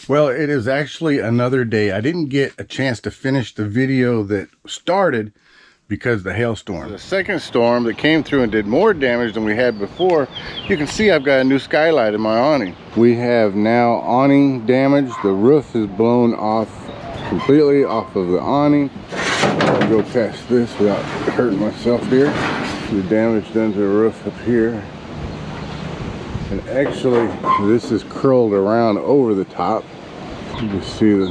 Well, it is actually another day. I didn't get a chance to finish the video that started because of the hailstorm. The second storm that came through and did more damage than we had before. You can see I've got a new skylight in my awning. We have now awning damage. The roof is blown off completely off of the awning. I'll go past this without hurting myself here. The damage done to the roof up here. And actually, this is curled around over the top. You can see the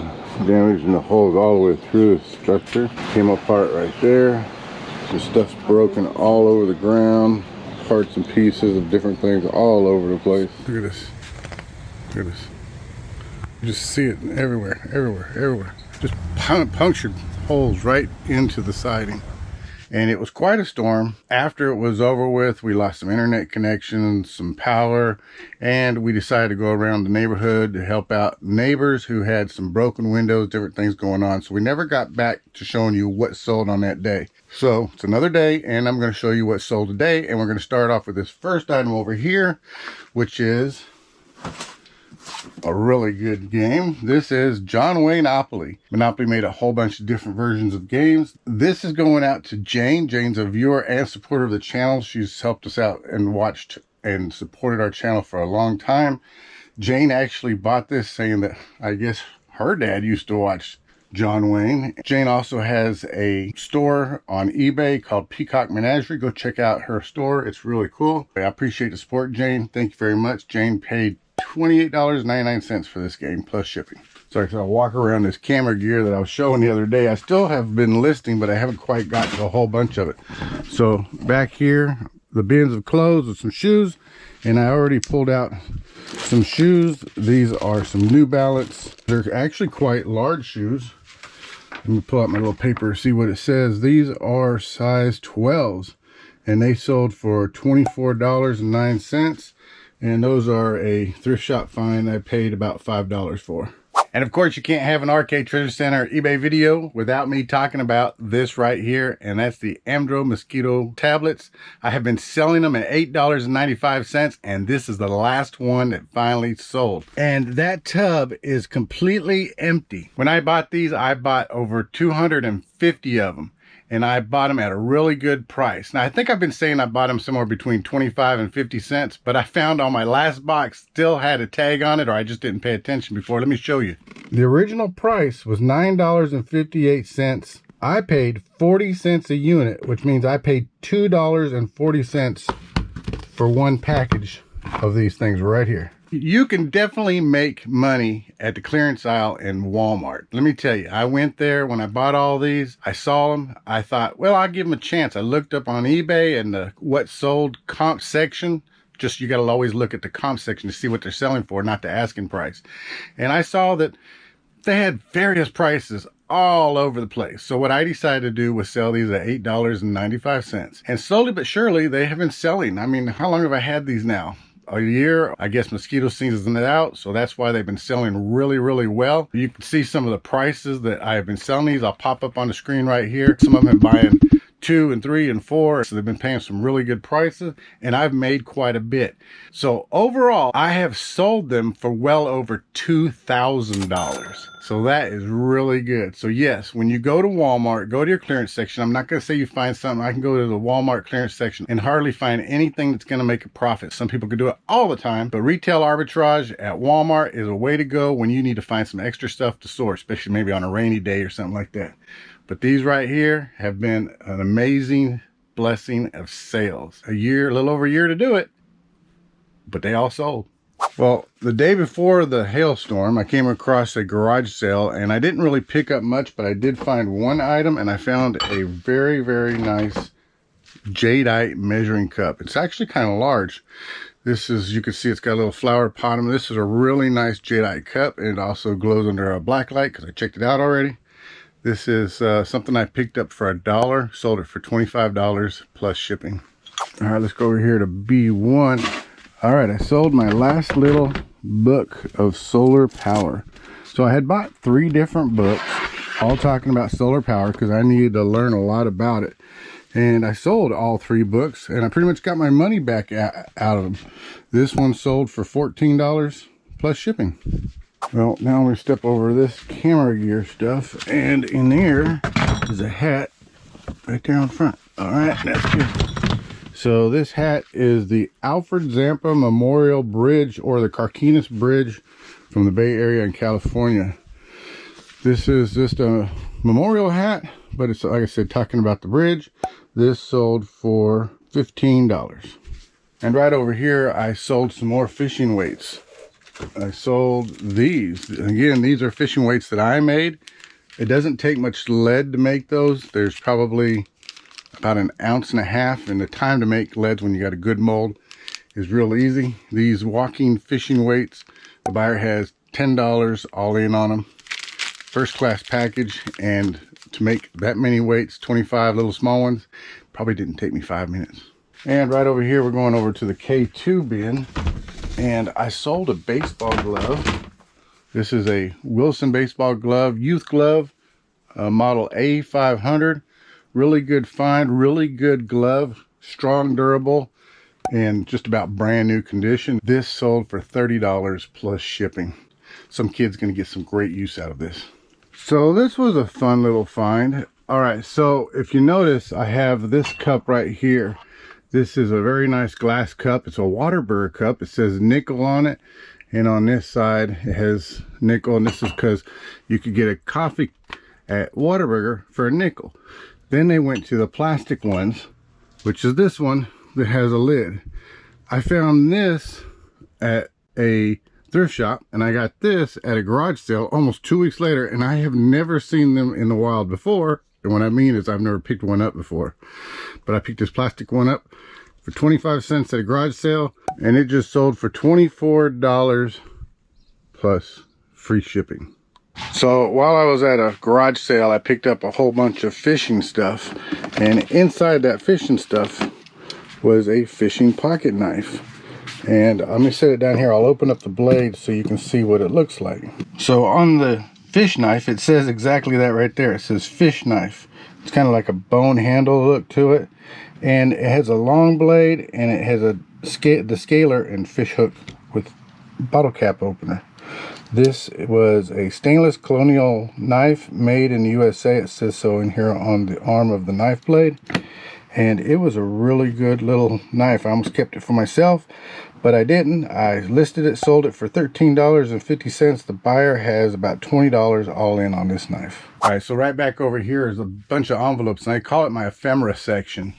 damage in the holes all the way through the structure. Came apart right there. The stuff's broken all over the ground. Parts and pieces of different things all over the place. Look at this. Look at this. You just see it everywhere, everywhere, everywhere. Just punctured holes right into the siding. And it was quite a storm. After it was over with, we lost some internet connection, some power, and we decided to go around the neighborhood to help out neighbors who had some broken windows, different things going on. So we never got back to showing you what sold on that day. So it's another day, and I'm going to show you what sold today. And we're going to start off with this first item over here, which is a really good game. This is John Wayne Monopoly. Monopoly made a whole bunch of different versions of games. This is going out to Jane. Jane's a viewer and supporter of the channel. She's helped us out and watched and supported our channel for a long time. Jane actually bought this saying that I guess her dad used to watch John Wayne. Jane also has a store on eBay called Peacock Menagerie. Go check out her store. It's really cool. I appreciate the support, Jane. Thank you very much. Jane paid $28.99 for this game plus shipping. Sorry, so I'll walk around this camera gear that I was showing the other day. I still have been listing, but I haven't quite got to a whole bunch of it. So back here, the bins of clothes with some shoes, and I already pulled out some shoes. These are some New Balance. They're actually quite large shoes. Let me pull out my little paper to see what it says. These are size 12s, and they sold for $24.09. And those are a thrift shop find I paid about $5 for. And of course, you can't have an Arcade Treasure Center eBay video without me talking about this right here. And that's the Amdro mosquito tablets. I have been selling them at $8.95. And this is the last one that finally sold. And that tub is completely empty. When I bought these, I bought over 250 of them. And I bought them at a really good price. Now, I think I've been saying I bought them somewhere between 25 and 50 cents, but I found on my last box still had a tag on it, or I just didn't pay attention before. Let me show you. The original price was $9.58. I paid 40 cents a unit, which means I paid $2.40 for one package of these things right here. You can definitely make money at the clearance aisle in Walmart. Let me tell you, I went there when I bought all these. I saw them. I thought, well, I'll give them a chance. I looked up on eBay and the what sold comp section. Just, you got to always look at the comp section to see what they're selling for, not the asking price. And I saw that they had various prices all over the place. So what I decided to do was sell these at $8.95. And slowly but surely, they have been selling. I mean, how long have I had these now? A year. I guess mosquito season is out, so that's why they've been selling really, really well. You can see some of the prices that I have been selling these. I'll pop up on the screen right here. Some of them have been buying 2 and 3 and 4, so they've been paying some really good prices, and I've made quite a bit. So overall, I have sold them for well over $2,000. So that is really good. So yes, when you go to Walmart, go to your clearance section. I'm not going to say you find something. I can go to the Walmart clearance section and hardly find anything that's going to make a profit. Some people can do it all the time, but retail arbitrage at Walmart is a way to go when you need to find some extra stuff to store, especially maybe on a rainy day or something like that. But these right here have been an amazing blessing of sales. A little over a year to do it, but they all sold. Well, the day before the hailstorm, I came across a garage sale, and I didn't really pick up much, but I did find one item, and I found a very, very nice jadeite measuring cup. It's actually kind of large. This is, you can see it's got a little flower pot on it. This is a really nice jadeite cup, and it also glows under a black light because I checked it out already. This is something I picked up for $1, sold it for $25 plus shipping. All right, let's go over here to B1. All right, I sold my last little book of solar power. So I had bought 3 different books, all talking about solar power because I needed to learn a lot about it. And I sold all 3 books, and I pretty much got my money back out of them. This one sold for $14 plus shipping. Well, now I'm going to step over this camera gear stuff, and in there is a hat right there on front. All right, that's good. So this hat is the Alfred Zampa Memorial Bridge, or the Carquinez Bridge from the Bay Area in California. This is just a memorial hat, but it's, like I said, talking about the bridge. This sold for $15. And right over here, I sold some more fishing weights. I sold these. Again, these are fishing weights that I made. It doesn't take much lead to make those. There's probably about 1.5 ounces, and the time to make leads when you got a good mold is real easy. These walking fishing weights, the buyer has $10 all in on them. First class package, and to make that many weights, 25 little small ones, probably didn't take me 5 minutes. And right over here, we're going over to the K2 bin. And I sold a baseball glove. This is a Wilson baseball glove, youth glove, model A500. Really good find, really good glove, strong, durable, and just about brand new condition. This sold for $30 plus shipping. Some kid's gonna get some great use out of this. So this was a fun little find. All right, so if you notice, I have this cup right here. This is a very nice glass cup. It's a Whataburger cup. It says nickel on it. And on this side, it has nickel. And this is because you could get a coffee at Whataburger for a nickel. Then they went to the plastic ones, which is this one that has a lid. I found this at a thrift shop, and I got this at a garage sale almost 2 weeks later, and I have never seen them in the wild before. And what I mean is I've never picked one up before. But I picked this plastic one up for 25 cents at a garage sale, and it just sold for $24 plus free shipping. So while I was at a garage sale, I picked up a whole bunch of fishing stuff, and inside that fishing stuff was a fishing pocket knife. And let me set it down here. I'll open up the blade so you can see what it looks like. So on the fish knife, it says exactly that right there. It says fish knife. It's kind of like a bone handle look to it, and it has a long blade, and it has the scaler and fish hook with bottle cap opener. This was a stainless colonial knife made in the USA. It says so in here on the arm of the knife blade, and it was a really good little knife. I almost kept it for myself, but I didn't. I listed it, sold it for $13.50. The buyer has about $20 all in on this knife. All right, so right back over here is a bunch of envelopes, and I call it my ephemera section.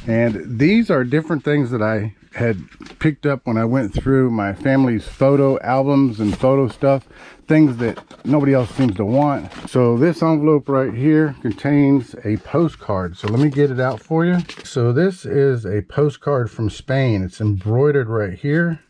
And these are different things that I had picked up when I went through my family's photo albums and photo stuff, things that nobody else seems to want. So this envelope right here contains a postcard. So let me get it out for you. So this is a postcard from Spain. It's embroidered right here,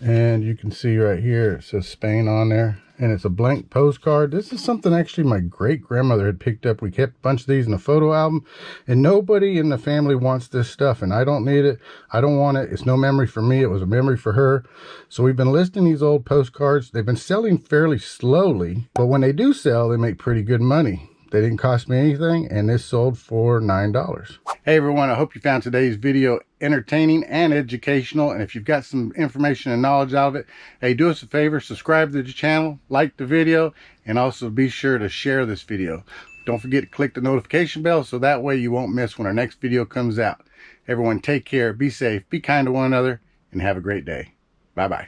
and you can see right here it says Spain on there, and it's a blank postcard. This is something actually my great-grandmother had picked up. We kept a bunch of these in a photo album, and nobody in the family wants this stuff, and I don't need it. I don't want it. It's no memory for me. It was a memory for her. So we've been listing these old postcards. They've been selling fairly slowly, but when they do sell, they make pretty good money. They didn't cost me anything, and this sold for $9. Hey everyone, I hope you found today's video entertaining and educational, and if you've got some information and knowledge out of it, hey, do us a favor, subscribe to the channel, like the video, and also be sure to share this video. Don't forget to click the notification bell so that way you won't miss when our next video comes out. Everyone take care, be safe, be kind to one another, and have a great day. Bye-bye.